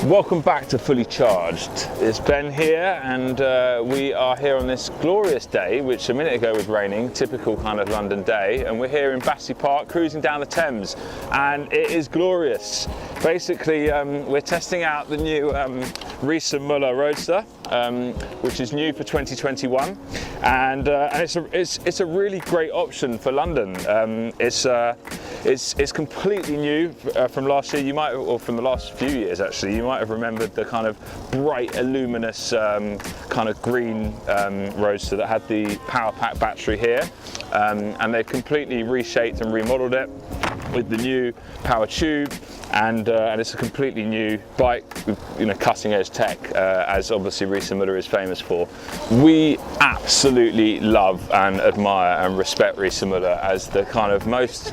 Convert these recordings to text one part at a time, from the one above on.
Welcome back to Fully Charged. It's Ben here, and we are here on this glorious day, which a minute ago was raining, typical kind of London day, and we're here in Battersea Park cruising down the Thames, and it is glorious. Basically, we're testing out the new Riese and Müller Roadster, which is new for 2021, and it's a really great option for London. It's completely new from last year. You might, or from the last few years actually, you might have remembered the kind of bright, luminous, kind of green Roadster that had the power pack battery here, and they've completely reshaped and remodeled it with the new power tube, and it's a completely new bike with, you know, cutting edge tech, as obviously Riese and Müller is famous for. We absolutely love and admire and respect Riese and Müller as the kind of most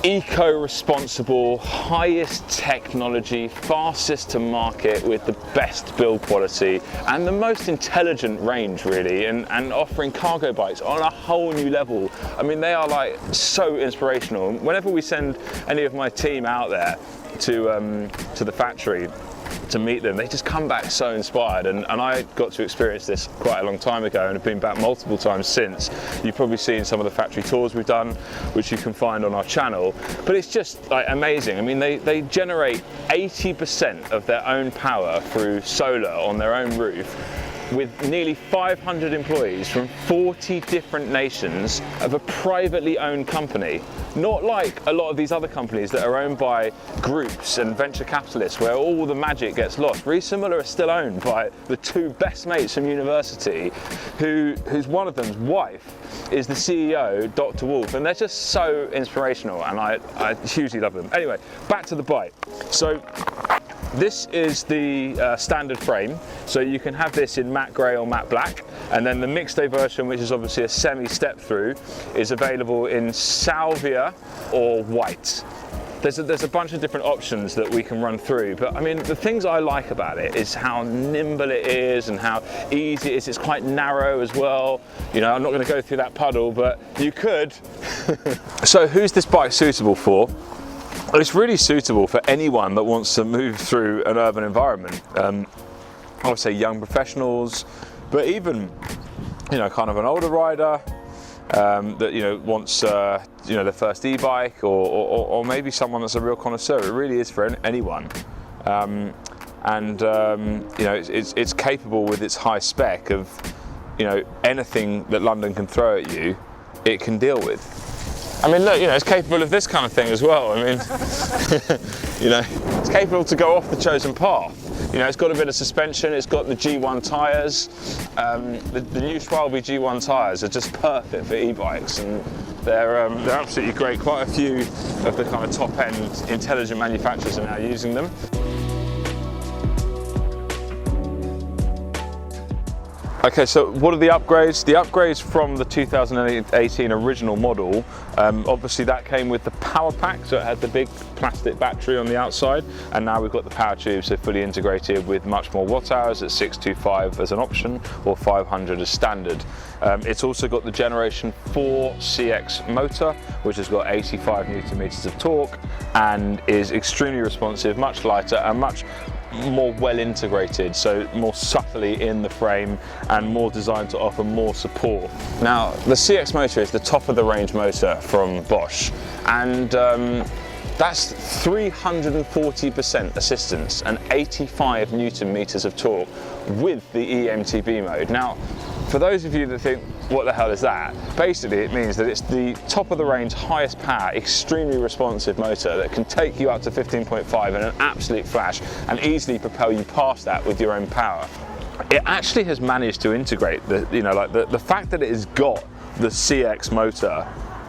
eco-responsible, highest technology, fastest to market with the best build quality and the most intelligent range really, and offering cargo bikes on a whole new level. I mean, they are like so inspirational. Whenever we send any of my team out there to the factory to meet them, they just come back so inspired, and I got to experience this quite a long time ago and have been back multiple times since. You've probably seen some of the factory tours we've done, which you can find on our channel, but it's just like amazing. I mean, they generate 80% of their own power through solar on their own roof, with nearly 500 employees from 40 different nations of a privately owned company. Not like a lot of these other companies that are owned by groups and venture capitalists where all the magic gets lost. Riese and Müller are still owned by the two best mates from university, who's one of them's wife is the CEO, Dr. Wolf, and they're just so inspirational, and I hugely love them. Anyway, back to the bike. So this is the standard frame, so you can have this in matte grey or matte black, and then the Mixte version, which is obviously a semi-step through, is available in salvia or white. There's a bunch of different options that we can run through, but I mean, the things I like about it is how nimble it is and how easy it is. It's quite narrow as well. You know, I'm not going to go through that puddle, but you could. So who's this bike suitable for? Well, it's really suitable for anyone that wants to move through an urban environment. I would say young professionals, but even, you know, kind of an older rider that, you know, wants you know, their first e-bike, or maybe someone that's a real connoisseur. It really is for anyone. You know, it's capable with its high spec of, you know, anything that London can throw at you, it can deal with. I mean, look, you know, it's capable of this kind of thing as well. I mean, you know, it's capable to go off the chosen path. You know, it's got a bit of suspension, it's got the G1 tyres. The new Schwalbe G1 tyres are just perfect for e-bikes, and they're absolutely great. Quite a few of the kind of top-end intelligent manufacturers are now using them. Okay, so what are the upgrades? The upgrades from the 2018 original model, obviously that came with the power pack, so it had the big plastic battery on the outside, and now we've got the power tube, so fully integrated with much more watt hours at 625 as an option, or 500 as standard. It's also got the Generation 4 CX Motor, which has got 85 Newton meters of torque and is extremely responsive, much lighter and much more well integrated, so more subtly in the frame and more designed to offer more support. Now, the CX motor is the top of the range motor from Bosch, and that's 340% assistance and 85 Newton meters of torque with the EMTB mode. Now, for those of you that think, what the hell is that? Basically, it means that it's the top of the range, highest power, extremely responsive motor that can take you up to 15.5 in an absolute flash and easily propel you past that with your own power. It actually has managed to integrate the fact that it has got the CX motor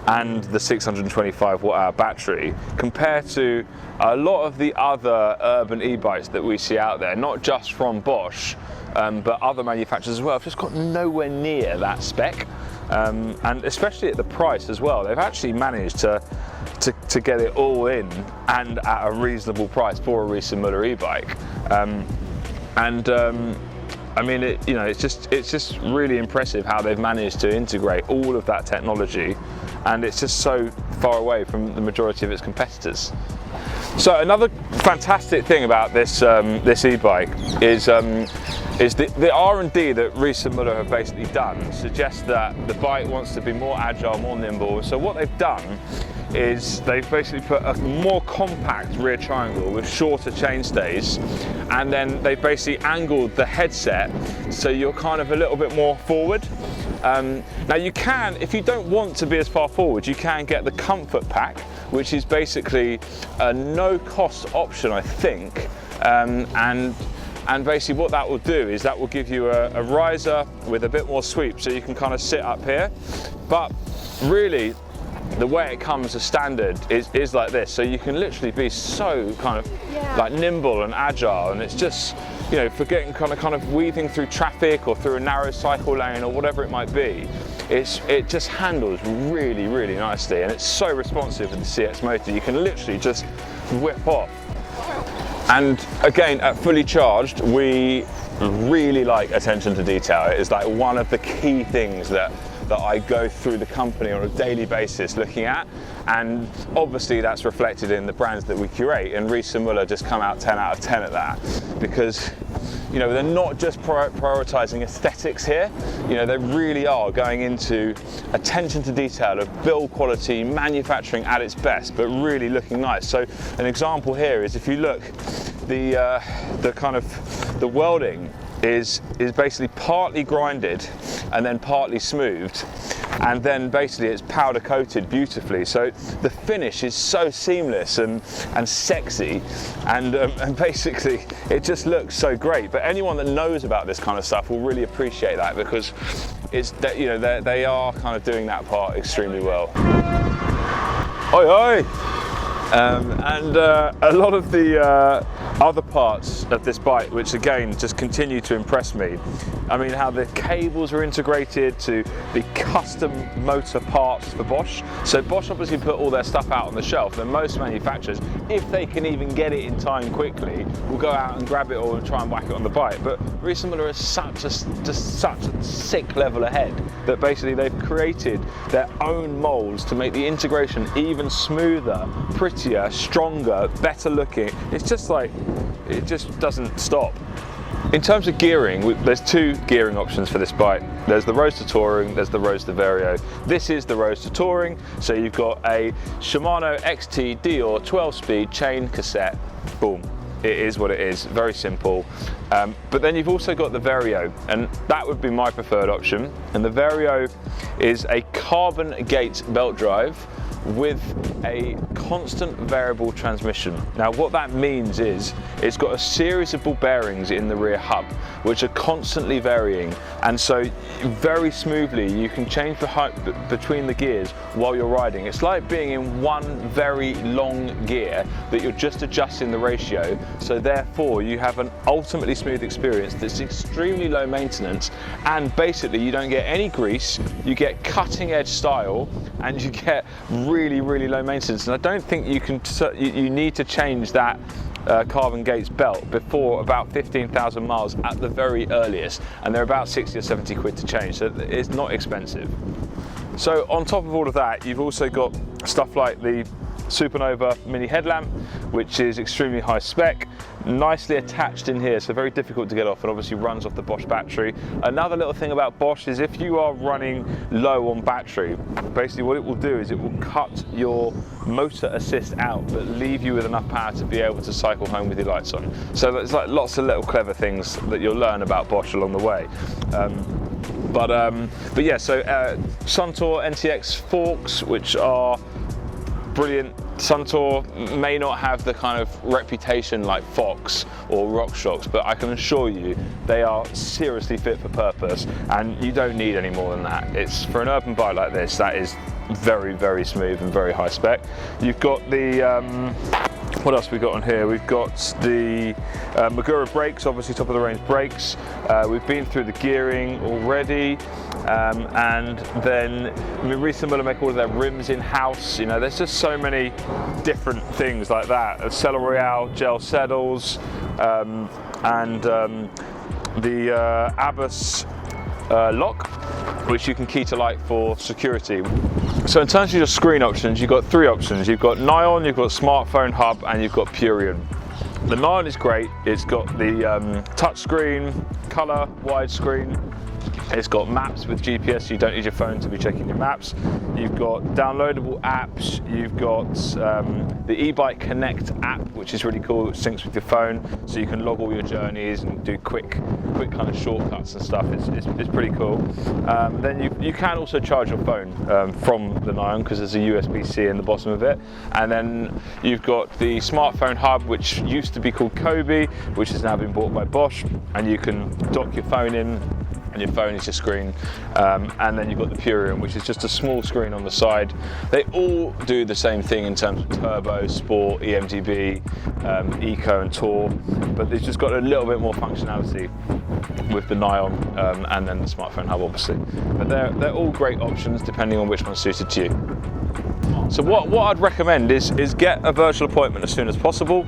and the 625 watt hour battery compared to a lot of the other urban e-bikes that we see out there, not just from Bosch, but other manufacturers as well. I've just got nowhere near that spec, and especially at the price as well. They've actually managed to get it all in and at a reasonable price for a Riese and Müller e-bike. I mean, it's just really impressive how they've managed to integrate all of that technology, and it's just so far away from the majority of its competitors. So another fantastic thing about this this e-bike is the R&D that Riese and Müller have basically done suggests that the bike wants to be more agile, more nimble. So what they've done is they've basically put a more compact rear triangle with shorter chainstays, and then they've basically angled the headset so you're kind of a little bit more forward. Now you can, if you don't want to be as far forward, you can get the comfort pack, which is basically a no-cost option, I think, and basically what that will do is that will give you a riser with a bit more sweep, so you can kind of sit up here. But really, the way it comes as standard is like this, so you can literally be so kind of like nimble and agile, and it's just, you know, for getting kind of weaving through traffic or through a narrow cycle lane or whatever it might be, it just handles really, really nicely, and it's so responsive with the CX Motor. You can literally just whip off. And again, at fully charged, we really like attention to detail. It is like one of the key things that I go through the company on a daily basis looking at, and obviously that's reflected in the brands that we curate, and Riese and Müller just come out 10 out of 10 at that, because, you know, they're not just prioritizing aesthetics here. You know, they really are going into attention to detail of build quality, manufacturing at its best, but really looking nice. So an example here is, if you look, the kind of the welding is basically partly grinded and then partly smoothed, and then basically it's powder coated beautifully. So the finish is so seamless and sexy, and basically it just looks so great. But anyone that knows about this kind of stuff will really appreciate that, because it's that, you know, they are kind of doing that part extremely well. Oi, oi. And a lot of the other parts of this bike, which again just continue to impress me. I mean, how the cables are integrated to the custom motor parts for Bosch. So Bosch obviously put all their stuff out on the shelf, and most manufacturers, if they can even get it in time quickly, will go out and grab it all and try and whack it on the bike. But Riese and Müller is just such a sick level ahead that basically they've created their own molds to make the integration even smoother, prettier, stronger, better looking. It's just like, it just doesn't stop. In terms of gearing, there's two gearing options for this bike. There's the Roadster Touring, there's the Roadster Vario. This is the Roadster Touring, so you've got a Shimano XT Dior 12-speed chain cassette. Boom. It is what it is, very simple. But then you've also got the Vario, and that would be my preferred option. And the Vario is a carbon gate belt drive with a constant variable transmission. Now what that means is it's got a series of ball bearings in the rear hub which are constantly varying, and so very smoothly you can change the height between the gears while you're riding. It's like being in one very long gear that you're just adjusting the ratio, so therefore you have an ultimately smooth experience that's extremely low maintenance, and basically you don't get any grease, you get cutting edge style, and you get really, really low maintenance. And I don't think you need to change that carbon gates belt before about 15,000 miles at the very earliest, and they're about 60 or 70 quid to change, so it's not expensive. So on top of all of that, you've also got stuff like the Supernova mini headlamp, which is extremely high spec, nicely attached in here, so very difficult to get off, and obviously runs off the Bosch battery. Another little thing about Bosch is if you are running low on battery, basically what it will do is it will cut your motor assist out, but leave you with enough power to be able to cycle home with your lights on. So there's like lots of little clever things that you'll learn about Bosch along the way. But yeah, so Suntour NTX forks, which are brilliant. Suntour may not have the kind of reputation like Fox or RockShox, but I can assure you they are seriously fit for purpose, and you don't need any more than that. It's for an urban bike like this, that is very, very smooth and very high spec. You've got the what else we got on here? We've got the Magura brakes, obviously top of the range brakes. We've been through the gearing already, and then I mean, Riese and Müller make all of their rims in-house. You know, there's just so many different things like that. Cell Royale gel saddles, and the Abbas lock. which you can key to light for security. So in terms of your screen options, you've got 3 options. You've got Nyon, you've got smartphone hub, and you've got Purion. The Nyon is great. It's got the touch screen, color, widescreen. It's got maps with GPS, so you don't need your phone to be checking your maps. You've got downloadable apps. You've got the eBike Connect app, which is really cool. It syncs with your phone, so you can log all your journeys and do quick kind of shortcuts and stuff. It's pretty cool. Then you can also charge your phone from the Nyon, because there's a USB-C in the bottom of it. And then you've got the smartphone hub, which used to be called Kobe, which has now been bought by Bosch, and you can dock your phone in, and your phone is your screen. And then you've got the Purion, which is just a small screen on the side. They all do the same thing in terms of turbo, sport, EMDB, eco and tour, but they've just got a little bit more functionality with the Nyon and then the smartphone hub, obviously. But they're all great options depending on which one's suited to you. So what I'd recommend is get a virtual appointment as soon as possible,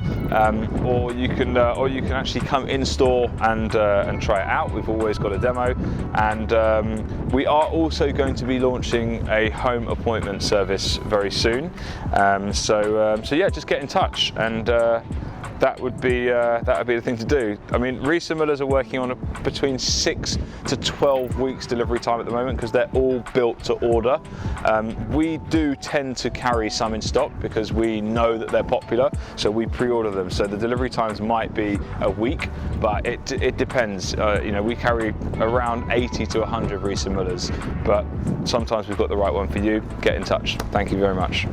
or you can actually come in store and try it out. We've always got a demo, and we are also going to be launching a home appointment service very soon. So yeah, just get in touch, and that would be the thing to do. I mean, Riese and Müllers are working on between 6 to 12 weeks delivery time at the moment, because they're all built to order. We do tend to carry some in stock because we know that they're popular, so we pre-order them. So the delivery times might be a week, but it depends. You know, we carry around 80 to 100 Riese and Müllers, but sometimes we've got the right one for you. Get in touch. Thank you very much.